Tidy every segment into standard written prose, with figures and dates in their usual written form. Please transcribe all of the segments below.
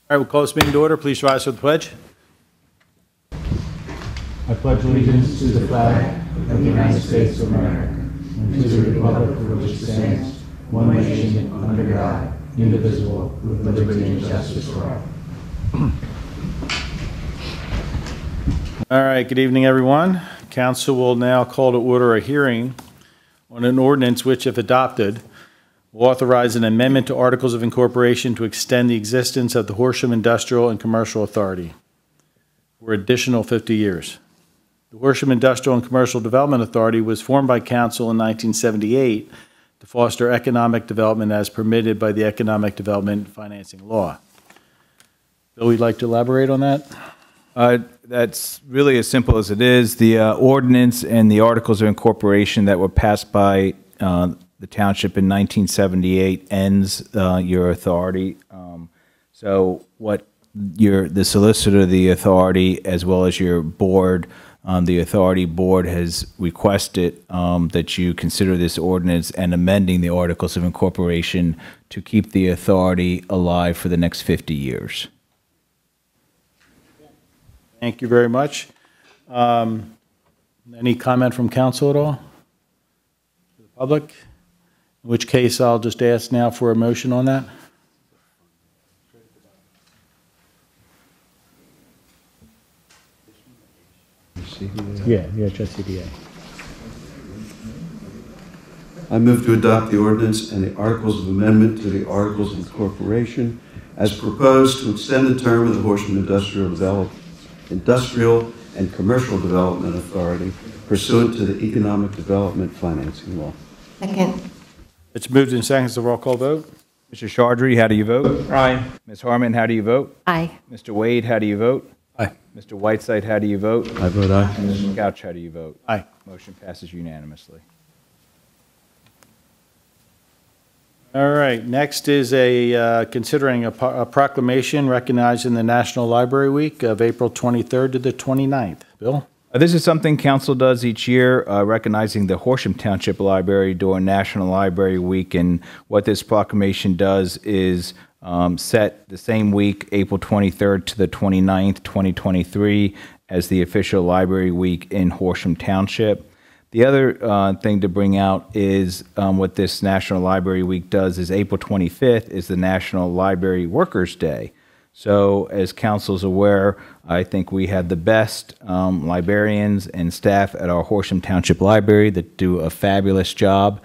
All right, we'll call this meeting to order. Please rise for the pledge. I pledge allegiance to the flag of the United States of America and to the republic for which it stands, one nation, under God, indivisible, with liberty and justice for all. All right, good evening, everyone. Council will now call to order a hearing on an ordinance which, if adopted, will authorize an amendment to Articles of Incorporation to extend the existence of the Horsham Industrial and Commercial Authority for additional 50 years. The Horsham Industrial and Commercial Development Authority was formed by Council in 1978 to foster economic development as permitted by the Economic Development Financing Law. Bill, would you like to elaborate on that? That's really as simple as it is. The ordinance and the Articles of Incorporation that were passed by the township in 1978 ends your authority. So what the solicitor of the authority, as well as your board, the authority board has requested that you consider this ordinance and amending the Articles of Incorporation to keep the authority alive for the next 50 years. Thank you very much. Any comment from council at all? To the public? In which case, I'll just ask now for a motion on that. Yeah, just CDA. I move to adopt the ordinance and the Articles of Amendment to the Articles of Incorporation as proposed to extend the term of the Horsham Industrial and Commercial Development Authority pursuant to the Economic Development Financing Law. Second. It's moved in seconds. The roll call vote. Mr. Chaudhry, how do you vote? Aye. Ms. Harmon, how do you vote? Aye. Mr. Wade, how do you vote? Aye. Mr. Whiteside, how do you vote? I vote aye. And Mr. Couch, how do you vote? Aye. Motion passes unanimously. All right. Next is considering a proclamation recognizing the National Library Week of April 23rd to the 29th. Bill? This is something council does each year, recognizing the Horsham Township Library during National Library Week. And what this proclamation does is set the same week, April 23rd to the 29th, 2023, as the official library week in Horsham Township. The other thing to bring out is what this National Library Week does is April 25th is the National Library Workers' Day. So as council's aware, I think we have the best librarians and staff at our Horsham Township Library that do a fabulous job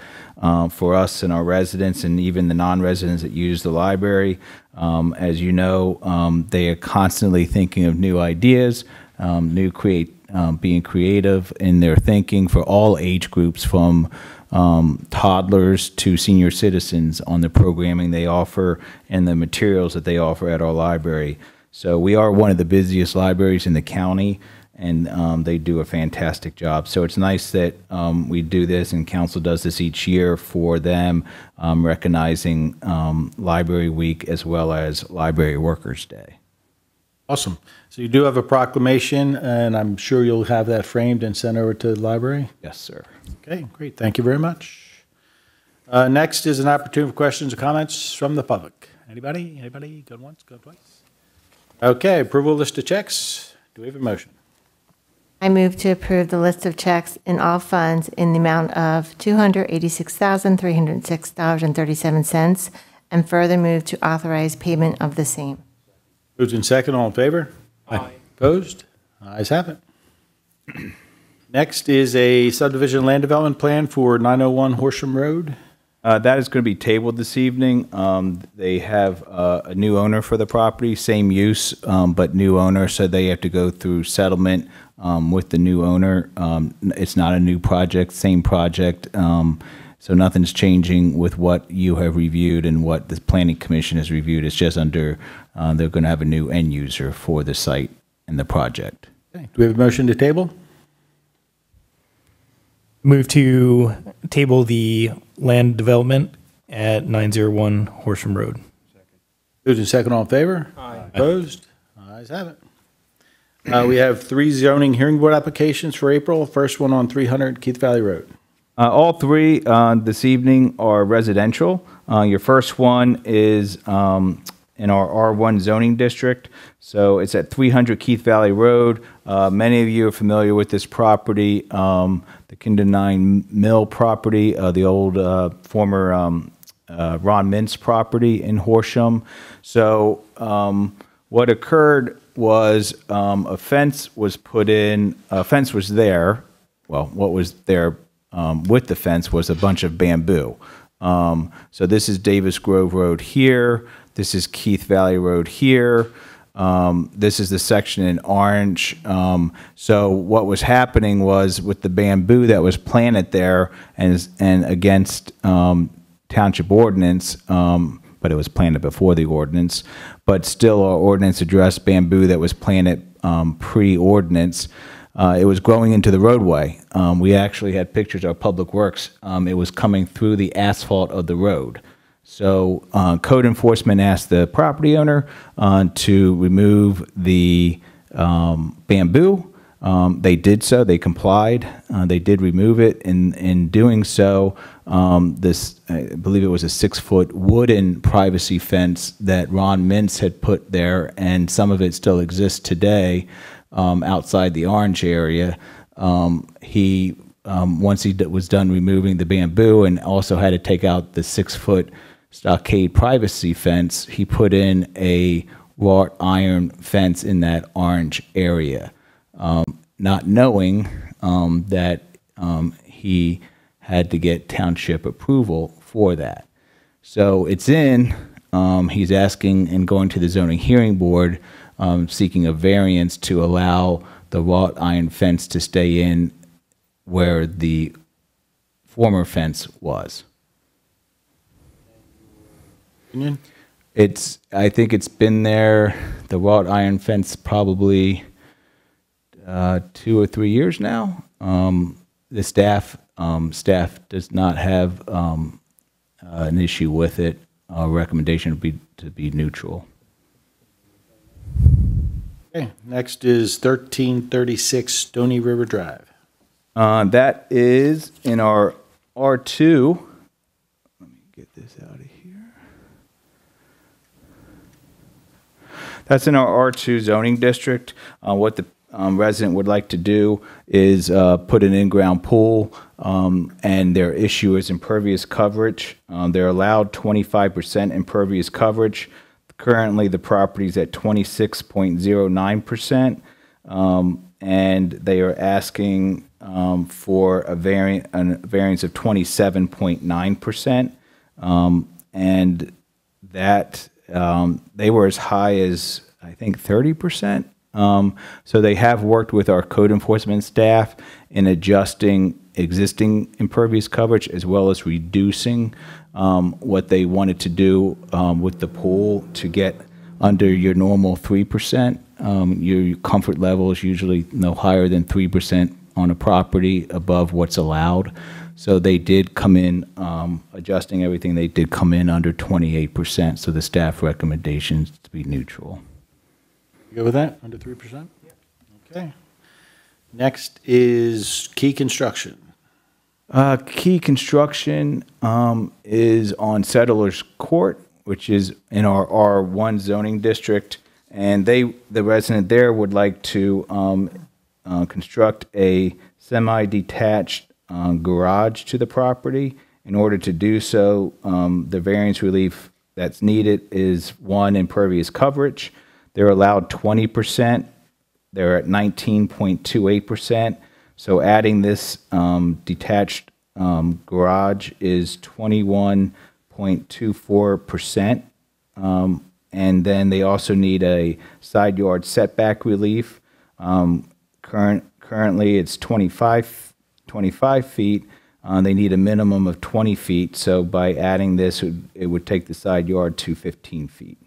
for us and our residents and even the non-residents that use the library. As you know, they are constantly thinking of new ideas, being creative in their thinking for all age groups, from toddlers to senior citizens, on the programming they offer and the materials that they offer at our library. So we are one of the busiest libraries in the county, and they do a fantastic job. So it's nice that we do this, and council does this each year for them, recognizing Library Week as well as Library Workers' Day. Awesome. So you do have a proclamation, and I'm sure you'll have that framed and sent over to the library? Yes, sir. Okay, great. Thank you very much. Next is an opportunity for questions or comments from the public. Anybody? Anybody? Go once, go twice. Okay, approval list of checks. Do we have a motion? I move to approve the list of checks in all funds in the amount of $286,306.37 and further move to authorize payment of the same. Moved in second. All in favor? Aye. Opposed? Ayes have it. Next is a subdivision land development plan for 901 Horsham Road. That is going to be tabled this evening. They have a new owner for the property, same use, but new owner, so they have to go through settlement with the new owner. It's not a new project, same project, so nothing's changing with what you have reviewed and what the Planning Commission has reviewed. It's just under, they're going to have a new end user for the site and the project. Okay. Do we have a motion to table? Move to table the land development at 901 Horsham Road. Moved in second. All in favor? Aye. Opposed? Ayes have it. We have 3 zoning hearing board applications for April. First one on 300 Keith Valley Road. All 3 this evening are residential. Your first one is in our R1 zoning district. So it's at 300 Keith Valley Road. Many of you are familiar with this property, the Kinder 9 Mill property, the old former Ron Mintz property in Horsham. So what occurred was a fence was put in, a fence was there. Well, what was there with the fence was a bunch of bamboo. So this is Davis Grove Road here. This is Keith Valley Road here. This is the section in orange. So what was happening was with the bamboo that was planted there and against township ordinance, but it was planted before the ordinance, but still our ordinance addressed bamboo that was planted pre-ordinance. It was growing into the roadway. We actually had pictures of Public Works. It was coming through the asphalt of the road. So code enforcement asked the property owner to remove the bamboo. They did so. They complied. They did remove it. In doing so, I believe it was a 6-foot wooden privacy fence that Ron Mintz had put there, and some of it still exists today outside the orange area. He once he was done removing the bamboo and also had to take out the 6-foot stockade privacy fence, he put in a wrought iron fence in that orange area, not knowing that he had to get township approval for that. So it's in, he's asking and going to the zoning hearing board, seeking a variance to allow the wrought iron fence to stay in where the former fence was. Opinion? I think it's been there, the wrought iron fence, probably 2 or 3 years now. The staff does not have an issue with it. Our recommendation would be to be neutral. Okay, next is 1336 Stony River Drive. That is in our R2. Let me get this out of here. That's in our R2 zoning district. What the resident would like to do is put an in-ground pool, and their issue is impervious coverage. They're allowed 25% impervious coverage. Currently, the property is at 26.09%, and they are asking for a variance of 27.9%, and that they were as high as, I think, 30%. So they have worked with our code enforcement staff in adjusting existing impervious coverage as well as reducing what they wanted to do with the pool to get under your normal 3%. Your comfort level is usually no higher than 3% on a property above what's allowed. So they did come in, adjusting everything, they did come in under 28%. So the staff recommendation is to be neutral. You go with that? Under 3%? Yeah. Okay. Next is Key Construction. Key Construction is on Settlers Court, which is in our R1 zoning district, and the resident there would like to construct a semi-detached garage to the property. In order to do so, the variance relief that's needed is 1, impervious coverage. They're allowed 20%. They're at 19.28%. So adding this detached garage is 21.24%. And then they also need a side yard setback relief. Currently it's 25 feet. They need a minimum of 20 feet. So by adding this, it would take the side yard to 15 feet.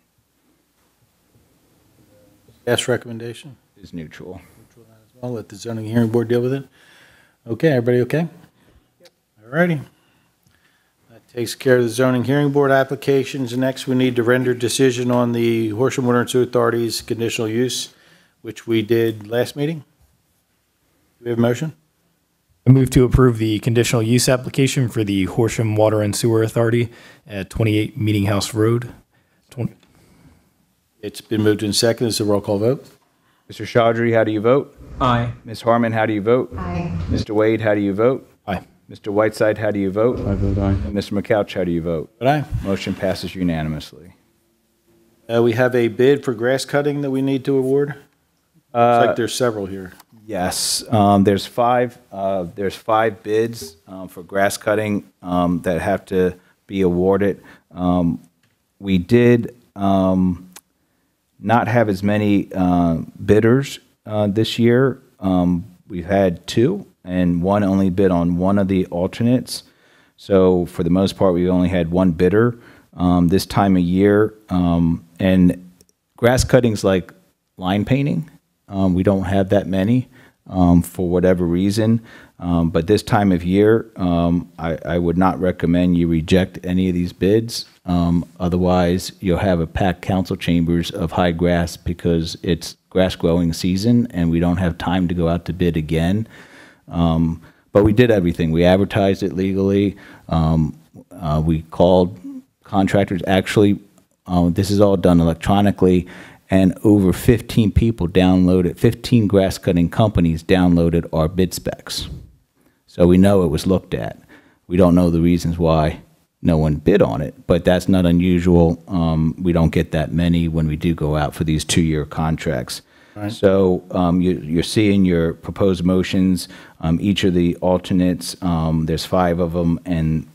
Staff's recommendation? Is neutral. I'll let the zoning hearing board deal with it. Okay, everybody okay? Yep. All righty. That takes care of the zoning hearing board applications. Next, we need to render decision on the Horsham Water and Sewer Authority's conditional use, which we did last meeting. Do we have a motion? I move to approve the conditional use application for the Horsham Water and Sewer Authority at 28 Meeting House Road. It's been moved and seconded. Is a roll call vote? Mr. Chaudhry, how do you vote? Aye. Ms. Harmon, how do you vote? Aye. Mr. Wade, how do you vote? Aye. Mr. Whiteside, how do you vote? I vote aye. And Mr. McCouch, how do you vote? But aye. Motion passes unanimously. We have a bid for grass cutting that we need to award. Looks like there's several here. Yes, there's five bids for grass cutting that have to be awarded. We did not have as many bidders this year. We've had two, and one only bid on one of the alternates. So for the most part, we only had one bidder this time of year. And grass cutting's like line painting. We don't have that many for whatever reason. But this time of year, I would not recommend you reject any of these bids. Otherwise, you'll have a packed council chambers of high grass because it's grass growing season and we don't have time to go out to bid again. But we did everything. We advertised it legally. We called contractors. Actually, this is all done electronically, and over 15 people downloaded, 15 grass cutting companies downloaded our bid specs. So we know it was looked at. We don't know the reasons why no one bid on it, but that's not unusual. We don't get that many when we do go out for these 2-year contracts. Right. So you're seeing your proposed motions. Each of the alternates, there's 5 of them, and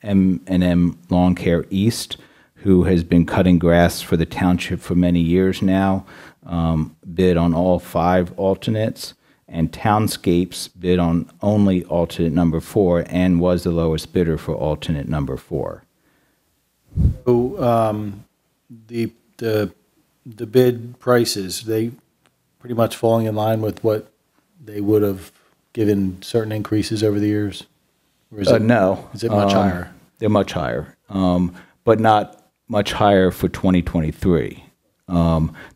M&M Lawn Care East, who has been cutting grass for the township for many years now, bid on all 5 alternates, and Townscapes bid on only alternate number 4 and was the lowest bidder for alternate number 4. So the bid prices, they pretty much falling in line with what they would have given certain increases over the years? Or is it, no. Is it much higher? They're much higher, but not much higher for 2023.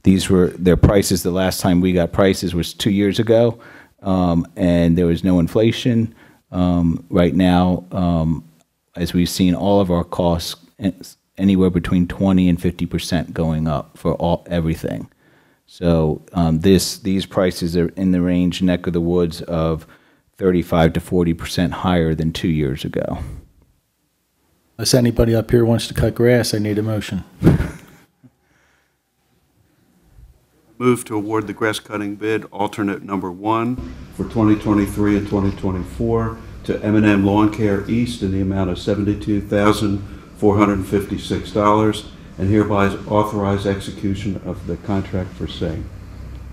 These were their prices. The last time we got prices was 2 years ago, and there was no inflation. Right now, as we've seen, all of our costs anywhere between 20 and 50% going up for everything. So these prices are in the range, neck of the woods, of 35 to 40% higher than 2 years ago. Unless anybody up here wants to cut grass, I need a motion. Move to award the grass cutting bid alternate number 1 for 2023 and 2024 to M&M Lawn Care East in the amount of $72,456, and hereby authorize execution of the contract for same.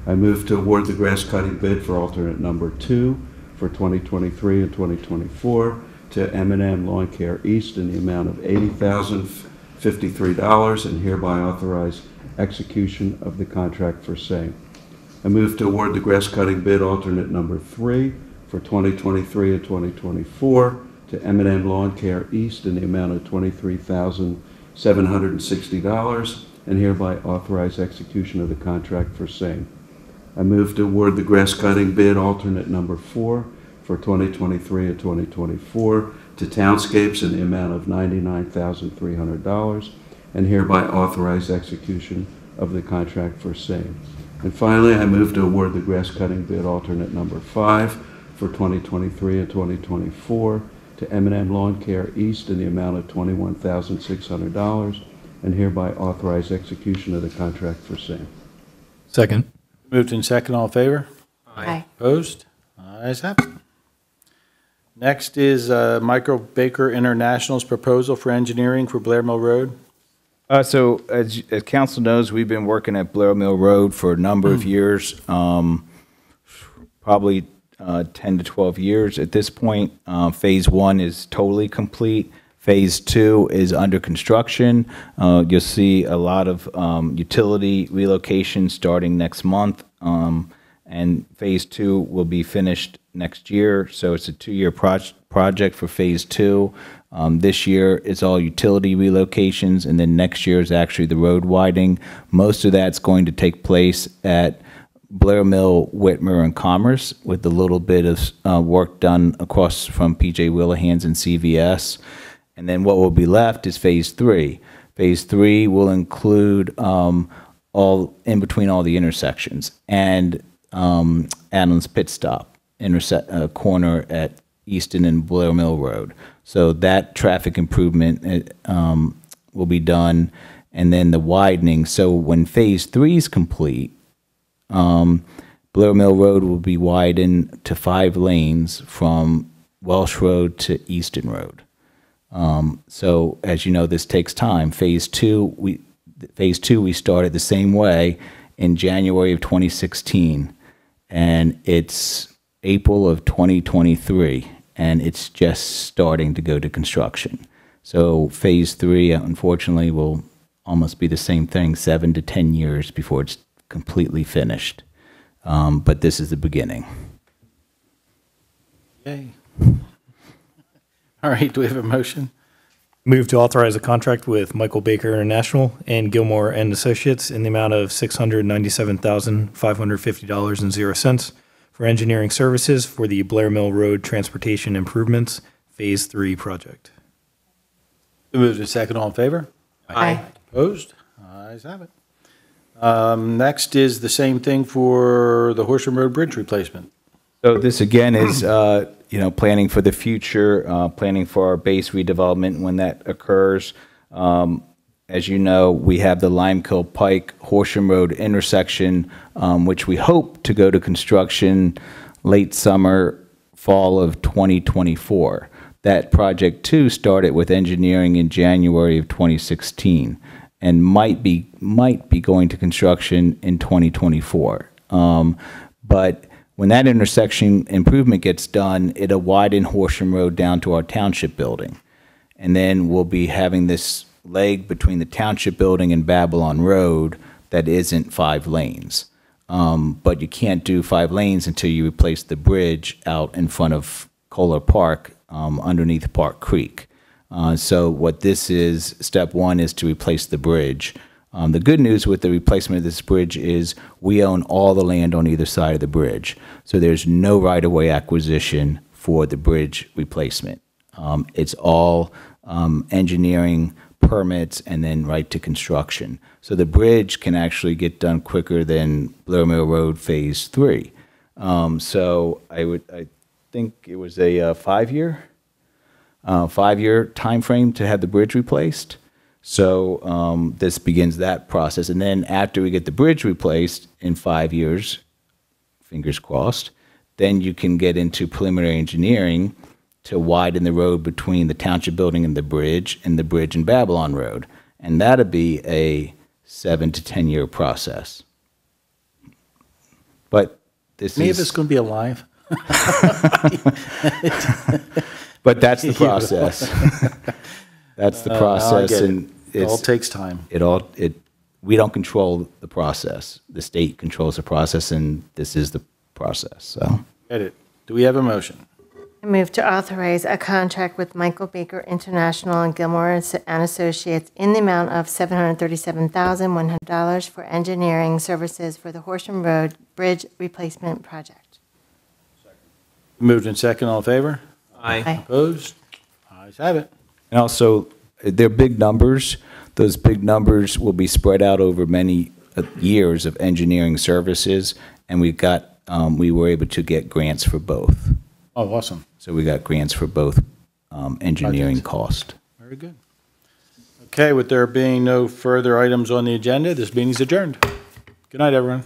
I move to award the grass cutting bid for alternate number 2 for 2023 and 2024 to M&M Lawn Care East in the amount of $80,053, and hereby authorize execution of the contract for same. I move to award the grass cutting bid alternate number 3 for 2023 and 2024 to M&M Lawn Care East in the amount of $23,760, and hereby authorize execution of the contract for same. I move to award the grass cutting bid alternate number 4 for 2023 and 2024 to Townscapes in the amount of $99,300, and hereby authorize execution of the contract for same. And finally, I move to award the grass cutting bid alternate number 5 for 2023 and 2024 to M&M Lawn Care East in the amount of $21,600, and hereby authorize execution of the contract for same. Second. Moved in second, all in favor? Aye. Opposed? Ayes have it. Next is Michael Baker International's proposal for engineering for Blair Mill Road. So as council knows, we've been working at Blair Mill Road for a number of years, probably 10 to 12 years at this point. Phase 1 is totally complete. Phase 2 is under construction. You'll see a lot of utility relocation starting next month, and Phase 2 will be finished next year. So it's a 2-year project for Phase 2. This year it's all utility relocations, and then next year is actually the road widening. Most of that's going to take place at Blair Mill, Whitmer, and Commerce, with a little bit of work done across from P.J. Willihan's and CVS. And then what will be left is Phase 3. Phase 3 will include all in between all the intersections, and Adams Pit Stop, corner at Easton and Blair Mill Road. So that traffic improvement will be done, and then the widening. So when Phase 3 is complete, Blair Mill Road will be widened to 5 lanes from Welsh Road to Easton Road. So as you know, this takes time. Phase 2, we started the same way in January of 2016, and it's April of 2023, and it's just starting to go to construction. So Phase 3, unfortunately, will almost be the same thing, 7 to 10 years before it's completely finished. But this is the beginning. Yay. All right, do we have a motion? Move to authorize a contract with Michael Baker International and Gilmore and Associates in the amount of $697,550.00 for engineering services for the Blair Mill Road Transportation Improvements Phase 3 project. Moved and second, all in favor? Aye. Opposed? Ayes have it. Next is the same thing for the Horsham Road Bridge replacement. So this again is, planning for the future, planning for our base redevelopment when that occurs. As you know, we have the Limekill Pike Horsham Road intersection, which we hope to go to construction late summer, fall of 2024. That project too started with engineering in January of 2016 and might be going to construction in 2024. But when that intersection improvement gets done, it'll widen Horsham Road down to our township building. And then we'll be having this leg between the township building and Babylon Road that isn't 5 lanes. But you can't do 5 lanes until you replace the bridge out in front of Kohler Park, underneath Park Creek. So what this is, step 1 is to replace the bridge. The good news with the replacement of this bridge is we own all the land on either side of the bridge. So there's no right-of-way acquisition for the bridge replacement. It's all engineering, permits, and then right to construction. So the bridge can actually get done quicker than Blair Mill Road Phase 3. So I think it was a 5-year time frame to have the bridge replaced. So this begins that process. And then after we get the bridge replaced in 5 years, fingers crossed, then you can get into preliminary engineering to widen the road between the township building and the bridge and Babylon Road. And that'll be a 7 to 10 year process. But this Any of us going to be alive? But that's the process. That's the process, and it all takes time. We don't control the process. The state controls the process, and this is the process. So, Get it. Do we have a motion? I move to authorize a contract with Michael Baker International and Gilmore and Associates in the amount of $737,100 for engineering services for the Horsham Road Bridge Replacement Project. Moved in second, all in favor? Aye. Opposed? Ayes have it. and also they're big numbers. Those big numbers will be spread out over many years of engineering services, and we were able to get grants for both. Oh, awesome. So we got grants for both engineering cost. Very good. Okay, with there being no further items on the agenda, this meeting's adjourned. Good night, everyone.